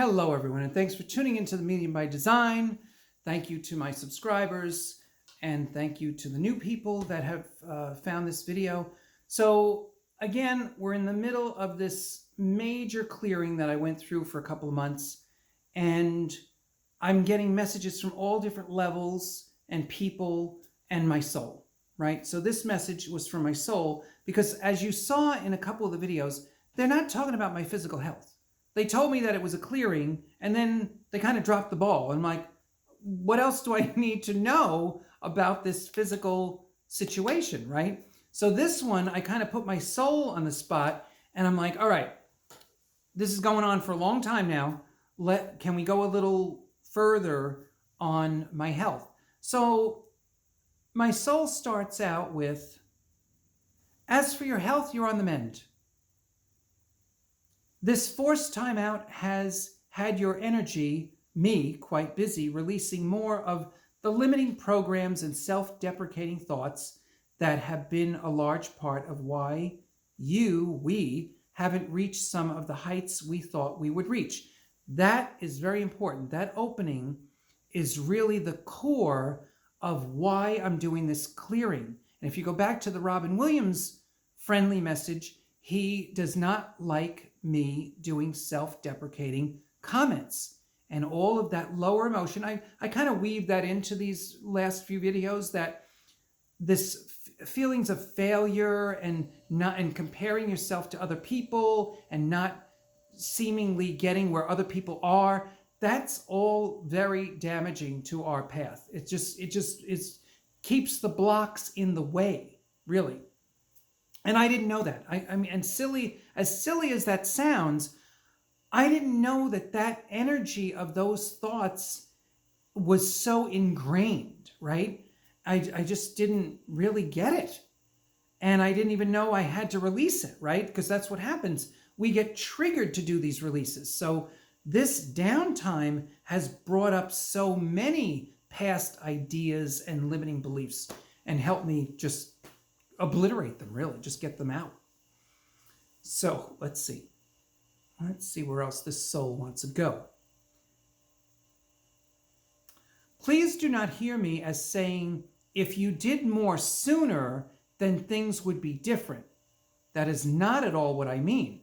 Hello everyone, and thanks for tuning into the Medium by Design. Thank you to my subscribers, and thank you to the new people that have found this video. So again, we're in the middle of this major clearing that I went through for a couple of months, and I'm getting messages from all different levels and people and my soul, right? So this message was from my soul because, as you saw in a couple of the videos, they're not talking about my physical health. They told me that it was a clearing, and then they kind of dropped the ball. I'm like, what else do I need to know about this physical situation, right? So this one, I kind of put my soul on the spot, and I'm like, all right, this is going on for a long time now. Can we go a little further on my health? So my soul starts out with, as for your health, you're on the mend. This forced time out has had your energy, me, quite busy, releasing more of the limiting programs and self-deprecating thoughts that have been a large part of why we haven't reached some of the heights we thought we would reach. That is very important. That opening is really the core of why I'm doing this clearing. And if you go back to the Robin Williams friendly message, he does not like me doing self-deprecating comments and all of that lower emotion. I kind of weave that into these last few videos, that this feelings of failure and comparing yourself to other people and not seemingly getting where other people are. That's all very damaging to our path. It keeps the blocks in the way, really. And I didn't know that. I mean, and as silly as that sounds, I didn't know that energy of those thoughts was so ingrained, right? I just didn't really get it. And I didn't even know I had to release it, right? Because that's what happens. We get triggered to do these releases. So this downtime has brought up so many past ideas and limiting beliefs and helped me just obliterate them, really, just get them out. So let's see where else this soul wants to go. Please do not hear me as saying, if you did more sooner, then things would be different. That is not at all what I mean.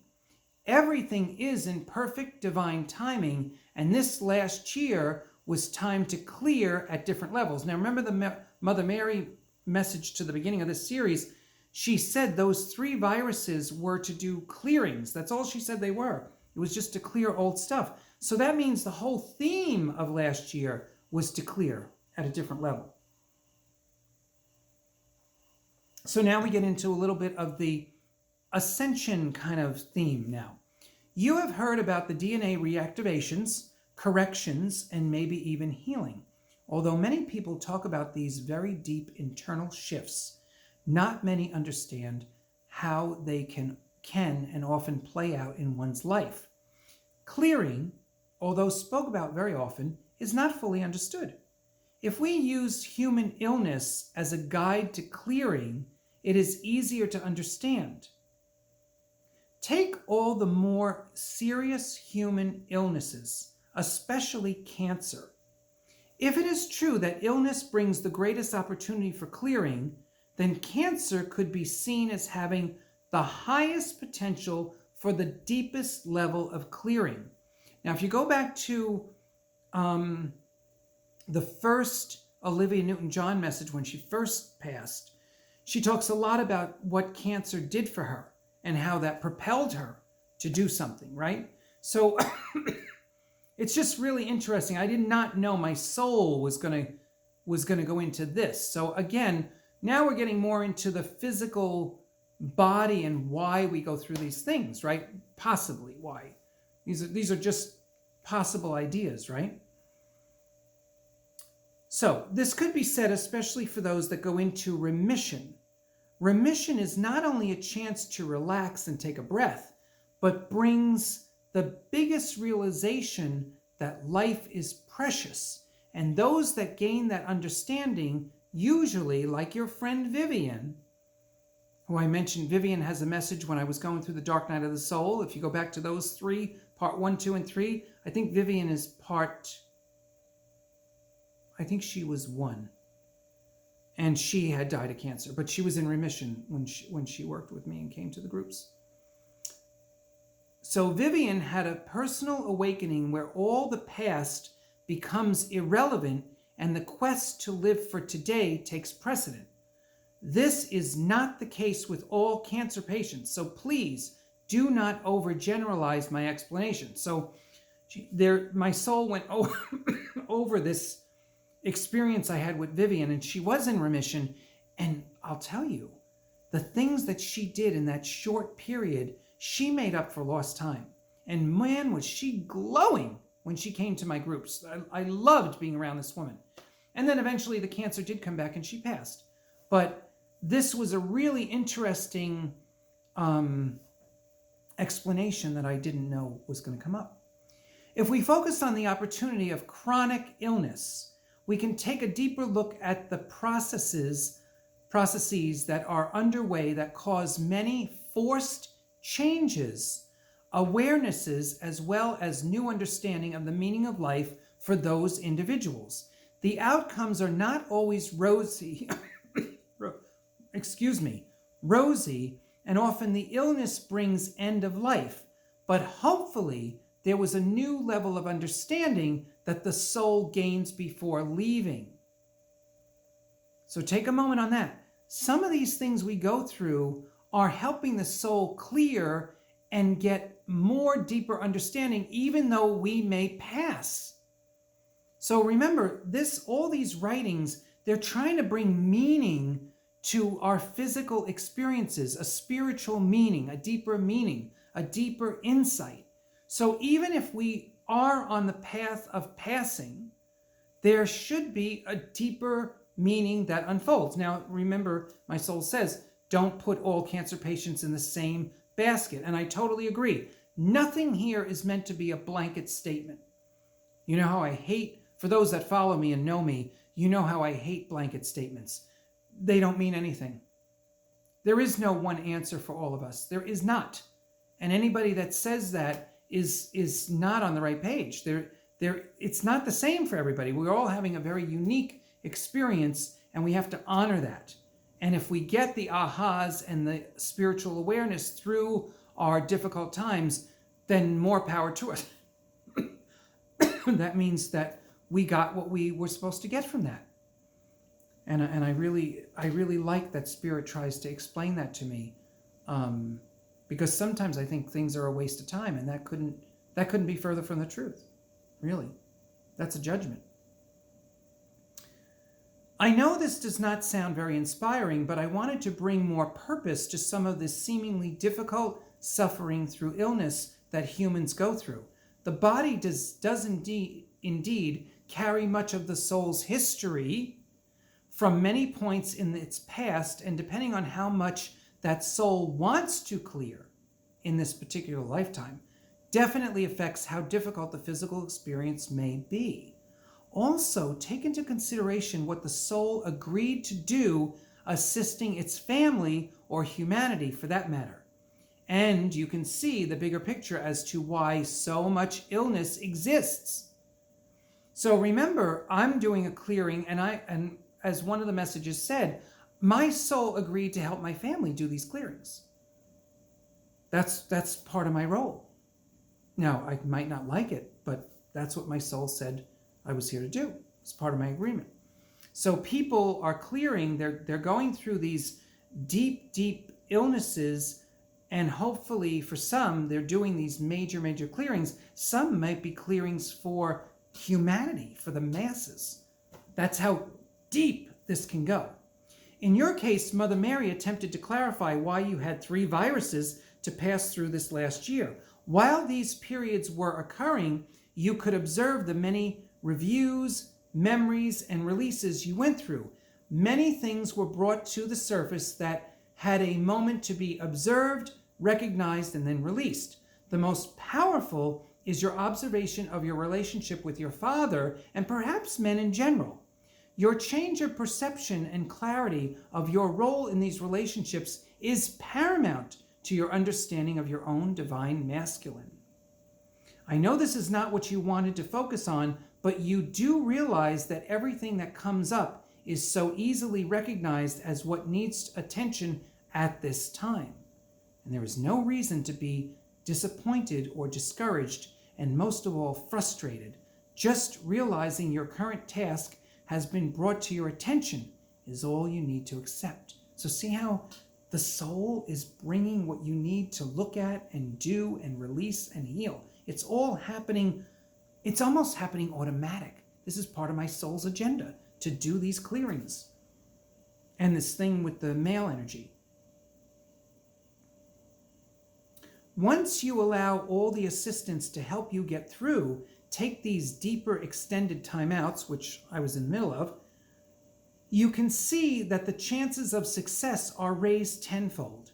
Everything is in perfect divine timing, and this last year was time to clear at different levels. Now remember the Mother Mary message to the beginning of this series. She said those 3 viruses were to do clearings. That's all she said they were. It was just to clear old stuff. So that means the whole theme of last year was to clear at a different level. So now we get into a little bit of the ascension kind of theme now. You have heard about the DNA reactivations, corrections, and maybe even healing. Although many people talk about these very deep internal shifts, not many understand how they can and often play out in one's life. Clearing, although spoke about very often, is not fully understood. If we use human illness as a guide to clearing, it is easier to understand. Take all the more serious human illnesses, especially cancer. If it is true that illness brings the greatest opportunity for clearing, then cancer could be seen as having the highest potential for the deepest level of clearing. Now, if you go back to the first Olivia Newton-John message when she first passed, she talks a lot about what cancer did for her and how that propelled her to do something, right? So it's just really interesting. I did not know my soul was gonna go into this. So again, now we're getting more into the physical body and why we go through these things, right? Possibly why. These are just possible ideas, right? So this could be said especially for those that go into remission. Remission is not only a chance to relax and take a breath, but brings the biggest realization that life is precious. And those that gain that understanding, usually, like your friend Vivian, who I mentioned, Vivian has a message when I was going through the dark night of the soul. If you go back to those 3 part 1, 2, and 3. I think Vivian is I think she was 1. And she had died of cancer, but she was in remission when she worked with me and came to the groups. So Vivian had a personal awakening where all the past becomes irrelevant and the quest to live for today takes precedent. This is not the case with all cancer patients, so please do not overgeneralize my explanation. So my soul went over this experience I had with Vivian, and she was in remission. And I'll tell you, the things that she did in that short period, she made up for lost time. And man, was she glowing when she came to my groups. I loved being around this woman. And then eventually the cancer did come back and she passed. But this was a really interesting explanation that I didn't know was going to come up. If we focus on the opportunity of chronic illness, we can take a deeper look at the processes that are underway that cause many forced changes, awarenesses, as well as new understanding of the meaning of life for those individuals. The outcomes are not always rosy, rosy, and often the illness brings end of life, but hopefully there was a new level of understanding that the soul gains before leaving. So take a moment on that. Some of these things we go through are helping the soul clear and get more deeper understanding, even though we may pass. So remember, all these writings, they're trying to bring meaning to our physical experiences, a spiritual meaning, a deeper insight. So even if we are on the path of passing, there should be a deeper meaning that unfolds. Now, remember, my soul says, don't put all cancer patients in the same basket. And I totally agree. Nothing here is meant to be a blanket statement. You know how I hate, for those that follow me and know me, you know how I hate blanket statements. They don't mean anything. There is no one answer for all of us. There is not. And anybody that says that is not on the right page. It's not the same for everybody. We're all having a very unique experience, and we have to honor that. And if we get the ahas and the spiritual awareness through our difficult times, then more power to us. That means that we got what we were supposed to get from that. And I really like that Spirit tries to explain that to me, because sometimes I think things are a waste of time, and that couldn't be further from the truth. Really, that's a judgment. I know this does not sound very inspiring, but I wanted to bring more purpose to some of this seemingly difficult suffering through illness that humans go through. The body does indeed carry much of the soul's history from many points in its past, and depending on how much that soul wants to clear in this particular lifetime, definitely affects how difficult the physical experience may be. Also, take into consideration what the soul agreed to do, assisting its family or humanity for that matter. And you can see the bigger picture as to why so much illness exists. So remember, I'm doing a clearing, and as one of the messages said, my soul agreed to help my family do these clearings. That's part of my role. Now, I might not like it, but that's what my soul said I was here to do. It's part of my agreement. So people are clearing, they're going through these deep illnesses, and hopefully for some, they're doing these major clearings. Some might be clearings for humanity, for the masses. That's how deep this can go. In your case, Mother Mary attempted to clarify why you had 3 viruses to pass through this last year. While these periods were occurring, you could observe the many reviews, memories, and releases you went through. Many things were brought to the surface that had a moment to be observed, recognized, and then released. The most powerful is your observation of your relationship with your father and perhaps men in general. Your change of perception and clarity of your role in these relationships is paramount to your understanding of your own divine masculine. I know this is not what you wanted to focus on, but you do realize that everything that comes up is so easily recognized as what needs attention at this time. And there is no reason to be disappointed or discouraged, and most of all, frustrated. Just realizing your current task has been brought to your attention is all you need to accept. So see how the soul is bringing what you need to look at and do and release and heal. It's all happening. It's almost happening automatic. This is part of my soul's agenda, to do these clearings. And this thing with the male energy. Once you allow all the assistance to help you get through, take these deeper extended timeouts, which I was in the middle of, you can see that the chances of success are raised tenfold.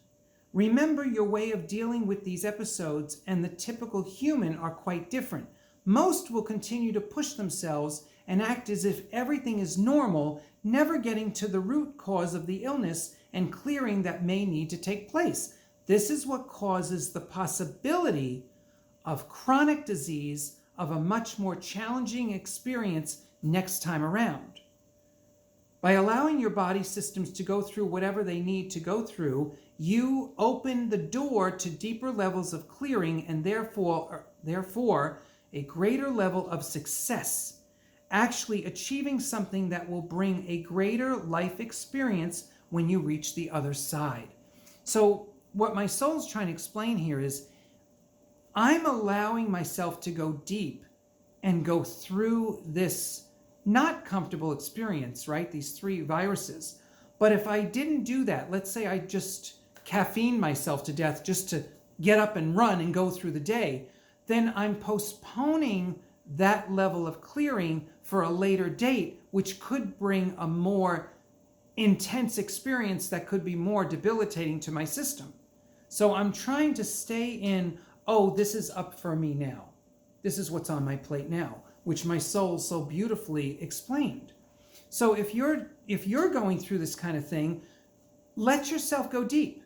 Remember, your way of dealing with these episodes and the typical human are quite different. Most will continue to push themselves and act as if everything is normal, never getting to the root cause of the illness and clearing that may need to take place. This is what causes the possibility of chronic disease, of a much more challenging experience next time around. By allowing your body systems to go through whatever they need to go through, you open the door to deeper levels of clearing and therefore a greater level of success, actually achieving something that will bring a greater life experience when you reach the other side. So what my soul's trying to explain here is, I'm allowing myself to go deep and go through this not comfortable experience, right? These 3 viruses. But if I didn't do that, let's say I just caffeined myself to death just to get up and run and go through the day, then I'm postponing that level of clearing for a later date, which could bring a more intense experience that could be more debilitating to my system. So I'm trying to stay in, oh, this is up for me now. This is what's on my plate now, which my soul so beautifully explained. So if you're going through this kind of thing, let yourself go deep.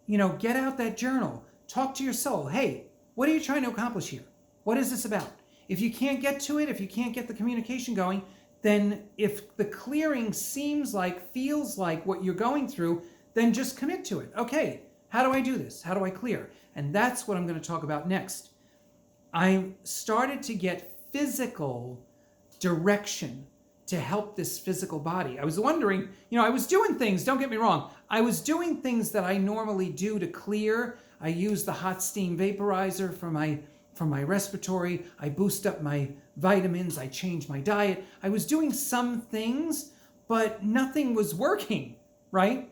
Get out that journal. Talk to your soul. Hey, what are you trying to accomplish here? What is this about? If you can't get to it, if you can't get the communication going, then if the clearing feels like what you're going through, then just commit to it. Okay, how do I do this? How do I clear? And that's what I'm going to talk about next. I started to get physical direction to help this physical body. I was wondering, I was doing things, don't get me wrong. I was doing things that I normally do to clear. I use the hot steam vaporizer for my respiratory. I boost up my vitamins. I change my diet. I was doing some things, but nothing was working, right?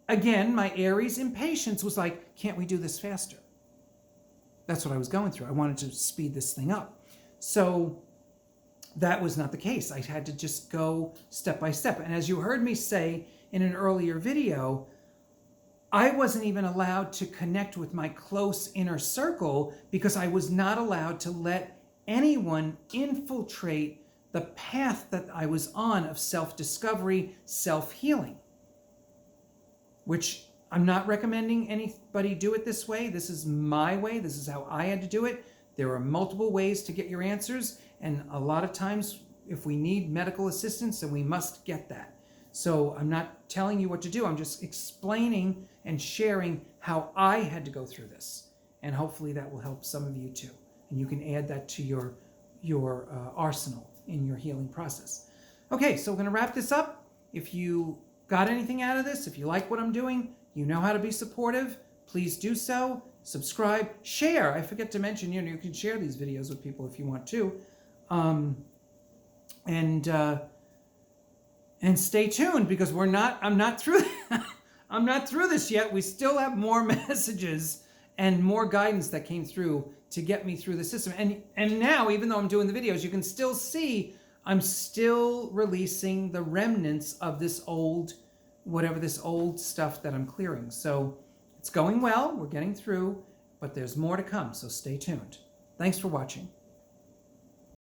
Again, my Aries impatience was like, can't we do this faster? That's what I was going through. I wanted to speed this thing up. So that was not the case. I had to just go step by step. And as you heard me say in an earlier video, I wasn't even allowed to connect with my close inner circle because I was not allowed to let anyone infiltrate the path that I was on of self-discovery, self-healing, which I'm not recommending anybody do it this way. This is my way. This is how I had to do it. There are multiple ways to get your answers. And a lot of times, if we need medical assistance, then we must get that. So I'm not telling you what to do. I'm just explaining and sharing how I had to go through this. And hopefully that will help some of you too. And you can add that to your arsenal in your healing process. Okay, so we're going to wrap this up. If you got anything out of this, if you like what I'm doing, you know how to be supportive, please do so. Subscribe, share. I forget to mention, you can share these videos with people if you want to. And stay tuned because I'm not through I'm not through this yet. We still have more messages and more guidance that came through to get me through the system. And now, even though I'm doing the videos, you can still see I'm still releasing the remnants of this old stuff that I'm clearing. So it's going well. We're getting through, but there's more to come. So stay tuned. Thanks for watching.